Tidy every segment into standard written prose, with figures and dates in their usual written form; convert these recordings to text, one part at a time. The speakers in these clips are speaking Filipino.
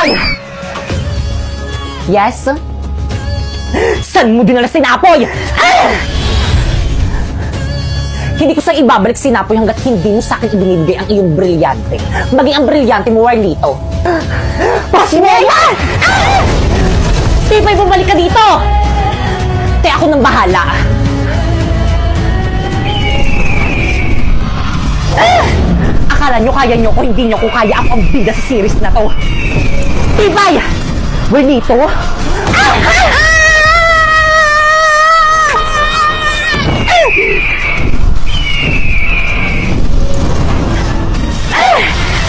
Sinapoy! Yes? Saan mo dinala sinapoy? Hindi ko sa'yo ibabalik sinapoy hanggat hindi mo sa'kin ibinibigay ang iyong brilyante. Maging ang brilyante mo, Warlito. Pasinela! Tipay, bumalik ka dito! Kaya ako nang bahala. Akala nyo kaya nyo ko, hindi nyo ko kaya. Ako ang bida sa series na to. Tipay! Warlito?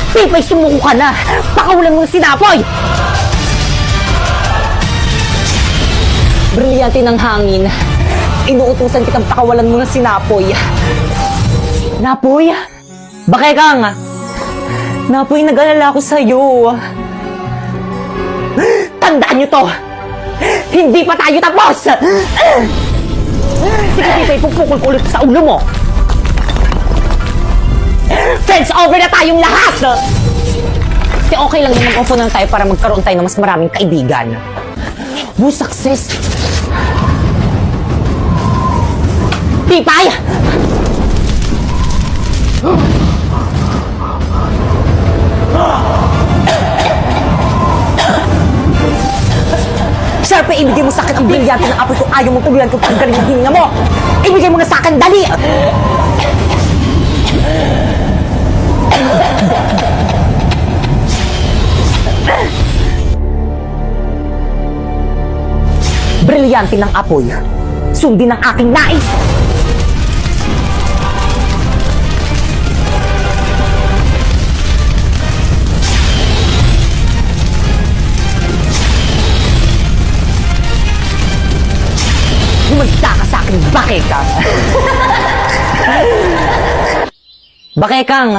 Tipay, sumuko ka na! Pakawalan mo ng sinapoy! Brilyante ng hangin. Inuutusan kitang pakawalan mo ng sinapoy. Napoy? Bakit kang? Napoy, nag-alala ako sa'yo. Tandaan nyo to! Hindi pa tayo tapos! Sige, Tipay, pupukol ko ulit sa ulo mo! Friends, over na tayong lahat! Kasi okay lang yung mag-ofo na tayo para magkaroon tayo ng mas maraming kaibigan. Woo, success! Tipay! Siyempre, ibigay mo sa akin ang brilyante ng apoy kung ayaw mo tuloyan kung paggaling ang hininga mo! Ibigay mo na sa akin, dali! Brilyante ng apoy. Sundin ang aking nais. Humanda ka sa akin, Bakekang. Bakekang.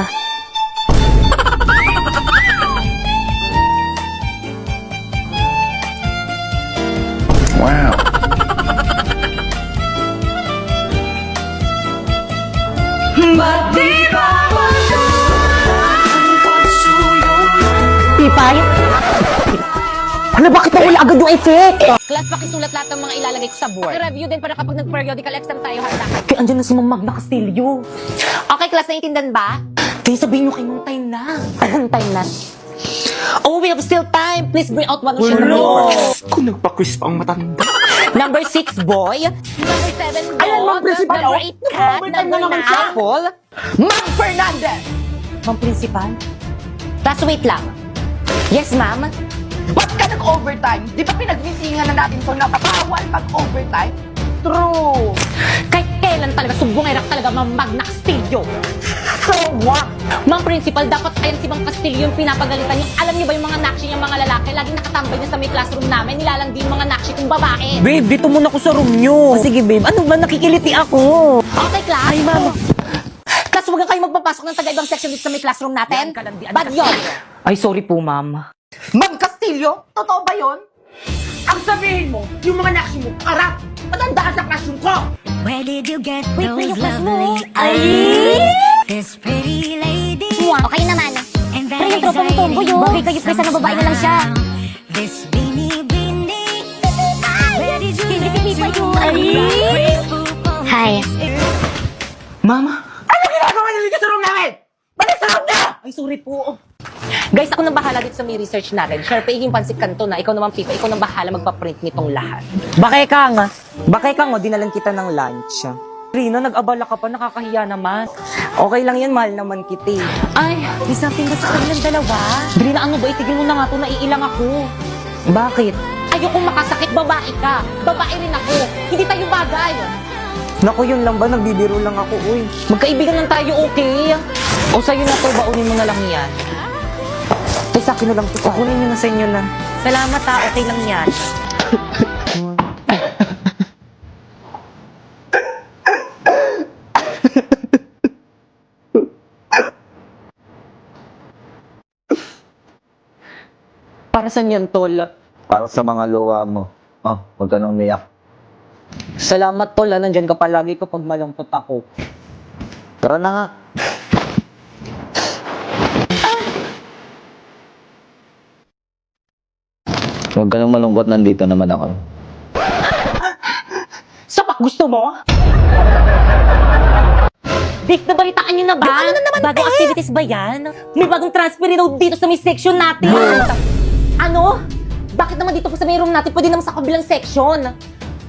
Wow. Tipay? Ano, bakit nawala agad yung effect? Class, pakisulat lahat ng mga ilalagay ko sa board. Review din para kapag nag-periodical exam tayo, handa kayo. Kaya andyan na si Ma'am Magna Castillo. Okay, class, naiintindihan ba? Kaya sabihin nyo kay Ma'am time na. Anong time na? Oh, we have still time. Please bring out one of your numbers. Kung nagpa-quiz pa ang matanda. Number 6, boy. Number 7, Ayan, Ma'am Principal, Number oh. 8, cat. Overtime Number na naman 9, siya. apple. Ma'am Fernandez! Ma'am Principal? Class, wait lang. Yes, ma'am. Ba't ka nag-overtime? Di ba pinagmitingan na natin itong napapawal pag-overtime? True! Kahit kailan talaga, sumbungerak talaga, Ma'am Magna Castillo. So what? Ma'am Principal, dapat ayan si Ma'am Castillo yung pinapagalitan niyo. Alam niyo ba yung mga nakshi niyang mga lalaki? Laging nakatambay niya sa may classroom namin. Nilalandi yung mga nakshi kong babae. Babe, dito muna ko sa room nyo. Sige, babe. Ano ba? Nakikiliti ako. Okay, class. Ay, ma'am. Class, huwag kayo magpapasok ng taga-ibang section dito sa may classroom natin. Bad yun. Ay, sorry po, ma'am. Ma'am Castillo? Totoo ba yon? Ang sabihin mo, yung mga nakshi mo, karap! Matandaan sa classroom ko! Where did you get Wait, those yung class mo. lovely Ay! eyes? This pretty lady. Okay naman. And that Pero yung tropa mong tomboy, oh. Bagay kayo, presa na babae na lang siya. This beanie beanie. Where did you Hindi si learn Pipay to yun. walk Ay! graceful pose? Hi. Ma'am? Ano ginagawa niyo dito sa room namin? Balik sa room na! Ay, sorry po. Guys, ako nang bahala dito sa may research natin. Sure, paiging pansit kanto na. Ikaw naman, Pipa. Ikaw nang bahala magpa-print nitong lahat. Bakekang. Bakekang, dinalan kita ng lunch. Rina, nag-abala ka pa. Nakakahiya naman. Okay lang yan, mahal naman kita. Ay, may something ba sa kanilang dalawa? Rina, ano ba? Itigil mo na nga to. Naiilang ako. Bakit? Ayokong makasakit, babae ka. Babae rin ako. Hindi tayo bagay. Naku, yun lang ba? Nagbibiro lang ako, uy. Magkaibigan lang tayo, okay? O sa'yo na to, baunin mo na lang yan. Ay, sa akin na lang to. Kukunin nyo na sa inyo na. Salamat ha, okay lang yan. Para saan yan, tol? Para sa mga luwa mo. Oh, huwag ka nang umiyak. Salamat, tol. Nandyan ka palagi kapag malungkot ako. Tara na nga. Huwag ka nang malungkot, nandito naman ako. Sapak, gusto mo? Vic, nabalitaan niyo na ba? Ano na naman, Bagong te? activities ba yan? May bagong transfer reload dito sa may section natin. Ano? Bakit naman dito po sa may room natin? Pwede naman sa kabilang section.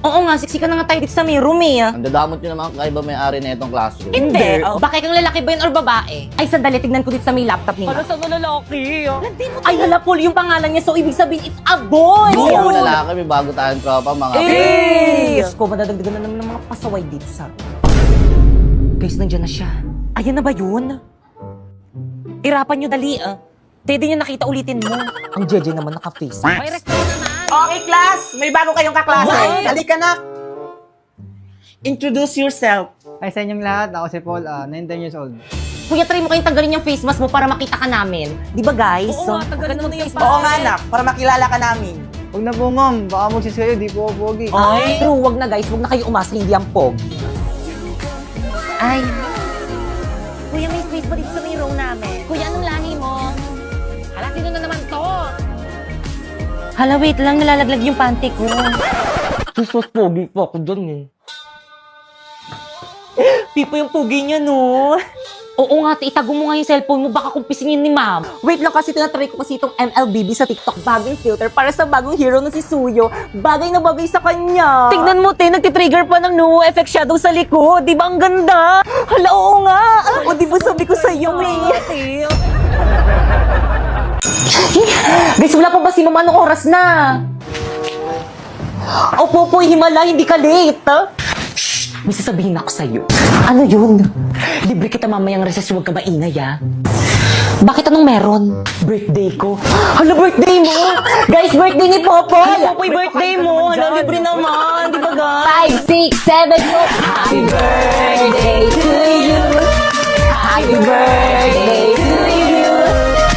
Oo nga, siksikan na nga tayo dito sa may room eh. Ang dadamot nyo naman kakaiba may-ari na itong classroom. Hindi. Baka kang lalaki ba yun or babae? Ay, sandali, tignan ko dito sa may laptop ni Para Ma. sa lalaki. Ay, hala, Paul, yung pangalan niya, so ibig sabihin, it's a boy! Hindi ako lalaki, may bago tayong tropa, mga Eh! Diyos ko, madadagdagan na naman ng mga pasaway dito sa... Guys, nandiyan na siya. Ayan na ba yun? Irapan nyo dali, ah. Pwede nyo nakita ulitin mo. Ang Jeje naman naka-face. May respeto naman. Okay, class! May bago kayong kaklase. What? Halika na. Introduce yourself. Hi sa inyong lahat, ako si Paul, 19 years old. Kuya, try mo kayong tanggalin yung face mask mo para makita ka namin. Di ba, guys? Oo nga, tanggalin mo na yung face Oo nga, anak. Para makilala ka namin. Huwag na po ma'am, baka magsis kayo, di po ako pogi. Ay, true. Wag na, guys. Wag na kayo umasa. Hindi ang pogi. Ay. Kuya, may space pa dito sa may room namin. Kuya, anong lahi mo? Hala, sino na naman to? Hala, wait lang. Nalalaglag yung panty ko. Sus, pogi pa ako dun eh. Pipo yung pogi niya, no? Oo nga, itago mo nga yung cellphone mo. Baka kumpisingin ni ma'am. Wait lang kasi tinatry ko kasi itong MLBB sa TikTok bagong filter para sa bagong hero na si Suyo. Bagay na bagay sa kanya. Tignan mo, te, nagtitrigger pa ng no effect shadow sa likod. Di ba ang ganda? Hala, oo nga. O, di ba sabi ko sa'yo, eh. Guys, wala pa ba si Mama anong oras na? Opo po, Himala, hindi ka late. May sasabihin ako sa'yo. Ano yun? Libre kita mamayang recess, huwag ka maingay, ah. Bakit anong meron? Birthday ko. Hala, birthday mo! Guys, birthday ni Popoy! Hala, Popoy, birthday mo! Hala, libre naman! Di ba, guys? 5, 6, 7, 8. Happy birthday to you! Happy birthday to you!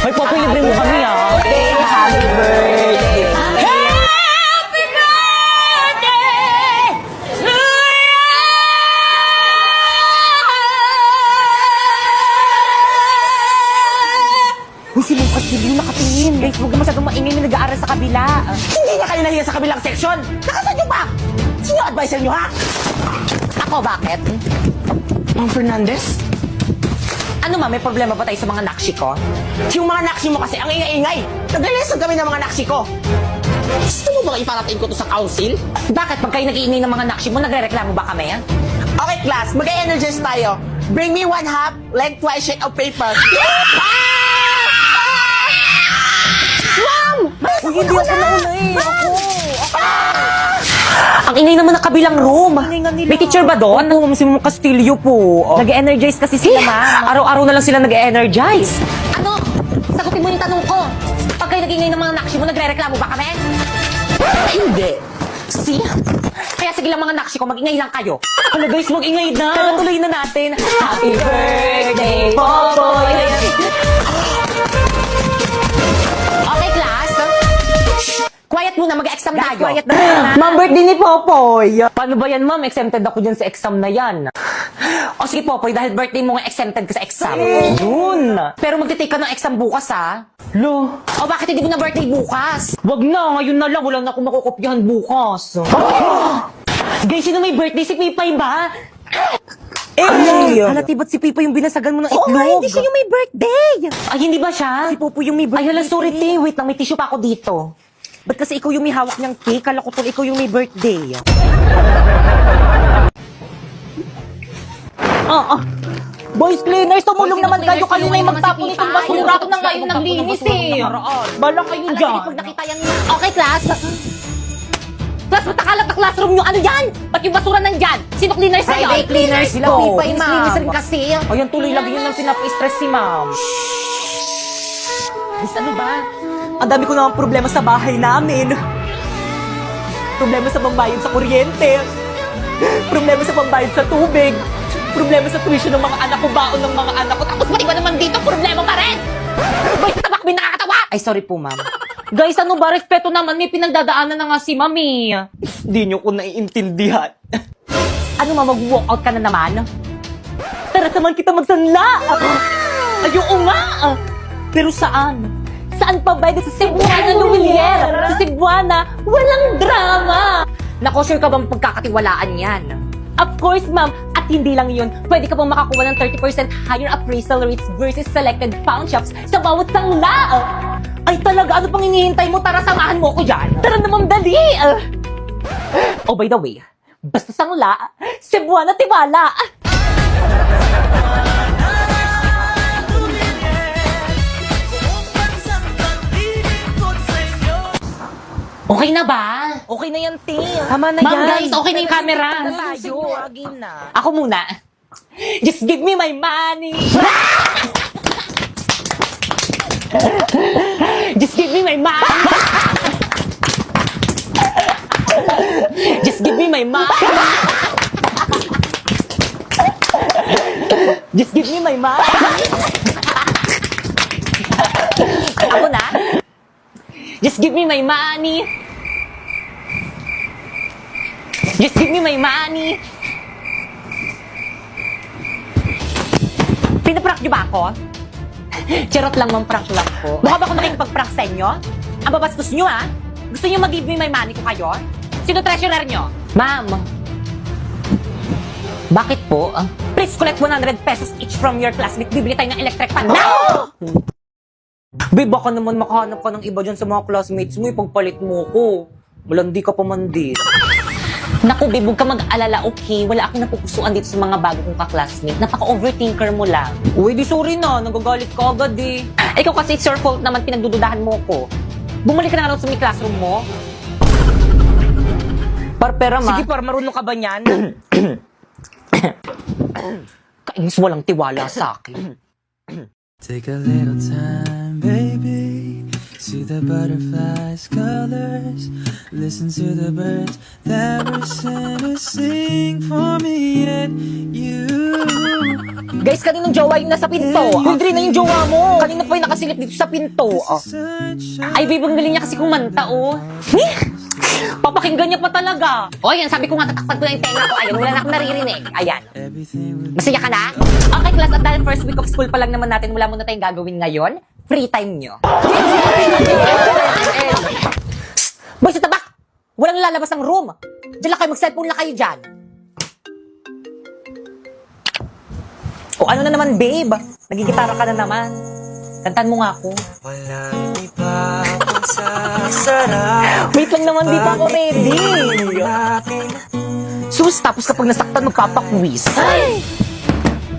Hoy, Popoy, libre mo kami, ah. Happy birthday! Happy birthday to you! Uy, si Mong Castillo nakatingin. Guys, huwag na masyadong maingay na nag-aaral sa kabila. Hindi na kayo nahiya sa kabilang section. Nakasan nyo ba? Sino advisor nyo, ha? Ako, bakit? Ma'am Fernandez? Ano ma, may problema ba tayo sa mga nakshi ko? Yung mga naksi mo kasi ang ingay-ingay. Naglalisag kami ng mga naksi ko. Gusto mo ba iparating ko to sa council? Bakit? Pag kayo nag-iingay ng mga nakshi mo, nagre-reklamo ba kami? Okay, class. Mag-energize tayo. Bring me 1/2, like twice sheet of paper. Ma'am! Uy, hindi ako nauna eh. Ako. Ang ingay naman ng kabilang room. May teacher ba doon? Oo, si Mong Castillo po. Nag-energize kasi sila, ma'am. Araw-araw na lang sila nag-energize. Ano? Sagutin mo yung tanong ko. Pag kayo nag-ingay ng mga nakshi mo, nagre-reklamo ba kami? Hindi. See? Kaya sige lang mga nakshi ko, mag-ingay lang kayo. Hala guys, mag-ingay na. Tara, tuloy na natin. Happy birthday, Popoy! Okay, class. Quiet muna, mag-exam tayo. Quiet na muna. Ma'am, birthday ni Popoy. Paano ba yan, ma'am? Exempted ako dyan sa exam na yan. O sige, Popoy, dahil birthday mo nga exempted ka sa exam. Yun. Pero magtitake ka ng exam bukas, ha? Lo. O bakit hindi mo na birthday bukas? Wag na, ngayon na lang. Wala na akong makukopyahan bukas. Guys, sino may birthday? Si Pipay ba? Hala, tiba't si Pipay yung binasagan mo ng itlog. Oo, hindi siya yung may birthday. Ay, hindi ba siya? Si Popo yung may birthday. Ay, hala, sorry, te. Wait lang, may tissue pa ako dito. Ba't kasi ikaw yung may hawak niyang cake? Kala ko ikaw yung may birthday. Boys cleaners, tumulong naman kayo. Kayo na yung magtapon itong basura. Ako na nga yung naglinis eh. Bala kayo Alam, dyan. sige, pag nakita yan na. Okay, class. Class, ba't nakalat na classroom nyo? Ano yan? Ba't yung basura nandyan? Sino cleaners na yun? Friday cleaners Sila po. Pipay, Please, ma'am. cleaners rin kasi. Ayan, tuloy lagi yun ang pinapa-stress si ma'am. Guys, ano ba? Ang dami ko naman problema sa bahay namin. Problema sa pambayad sa kuryente. Problema sa pambayad sa tubig. Problema sa tuition ng mga anak ko, baon ng mga anak ko. Tapos Tapos ba naman dito, problema pa rin? Boy, sa tabak, nakakatawa! ay, sorry po, ma'am. Guys, ano ba? Respeto naman. May pinagdadaanan na nga si mami. Hindi nyo ko naiintindihan. Ano, ma'am? Mag-walkout ka na naman? Tara, samahan kita magsanla! Ay, oo nga! Pero saan? Sa Saan pa ba? Sa Cebuana, Lumiere. Sa Cebuana, walang drama. Nako, sure ka bang pagkakatiwalaan yan? Of course, ma'am. At hindi lang yun, pwede ka pang makakuha ng 30% higher appraisal rates versus selected pawn shops sa bawat sangla. Ay talaga, ano pang hinihintay mo? Tara, samahan mo ko dyan. Tara naman, dali. Oh, by the way, basta sangla, Cebuana tiwala. Okay na ba? Okay na yan, Tim. Tama na Ma'am, yan. guys, okay na yung camera. Na tayo. Game na. Ako muna. Just give me my money. Just give me my money. Just give me my money. Just give me my money. Ako na. Just give me my money. Just give me my money. Pinaprank niyo ba ako? Charot lang, ma'am, prank lang po. Mukha ba ako nakikipag-prank sa inyo? Ang babastos niyo, ha? Gusto niyo mag-give me my money ko kayo? Sino treasurer niyo? Ma'am, bakit po? Please collect 100 pesos each from your classmate. Bibili tayo ng electric fan. Now! Babe, baka naman makahanap ka ng iba dyan sa mga classmates mo. Ipagpalit mo ko. Malandi ka pa man din. Naku, babe, huwag ka mag-alala, okay? Wala akong napupusuan dito sa mga bago kong ka-classmate. Napaka-overthinker mo lang. Uy, di sorry na. Nagagalit ka agad eh. Ikaw kasi, it's your fault naman pinagdududahan mo ko. Bumalik ka na nga sa may classroom mo. Pera, ma. Sige, marunong ka ba niyan? Kainis, walang tiwala sa akin. Take a little time, baby. See the butterflies' colors. Listen to the birds that were sent to sing for me and you. Guys, kaninong jowa yung nasa pinto? Yung na yung jowa mo. Kanina pa yung nakasilip dito sa pinto. Oh. Ay, babe, ang galing niya kasi kumanta, oh. Papakinggan niya pa talaga. O, ayan, sabi ko nga, tatakpan ko na yung tenga ko. Ayun, wala na akong naririnig. Ayan. Masaya ka na? Okay, class, at dahil first week of school pa lang naman natin, wala muna tayong gagawin ngayon. Free time nyo. Boy, sa tabak! Walang lalabas ng room. Diyan lang kayo, mag-cellphone lang kayo dyan. O ano na naman, babe? Nagigitara ka na naman. Kantan mo nga ako. Walang iba kung sasarap. Wait lang naman, di pa ako ready. Sus, tapos kapag nasaktan, magpapakwis. Ay!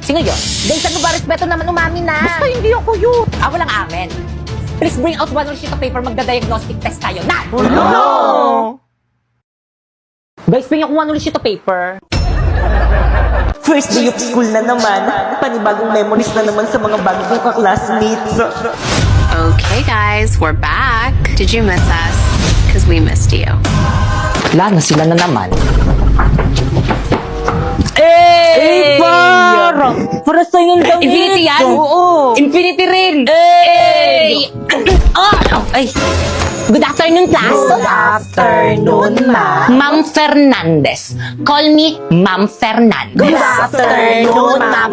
Sino yun? Guys, ano ba? Respeto naman umamin na. Basta hindi ako yun. Walang amen. Please bring out one more sheet of paper, magda-diagnostic test tayo. Na! No! Guys, bring ako one more sheet of paper. First day of school na naman. Panibagong memories na naman sa mga bago kong ka-classmates. Okay, guys, we're back. Did you miss us? Because we missed you. Wala na sila na naman. Eh, para sa'yo yung damit. Infinity yan? Oo. Infinity rin! Hey! Ay! Good afternoon, class! Good afternoon, ma'am. Ma'am Fernandez. Call me Ma'am Fernandez. Good afternoon, ma'am.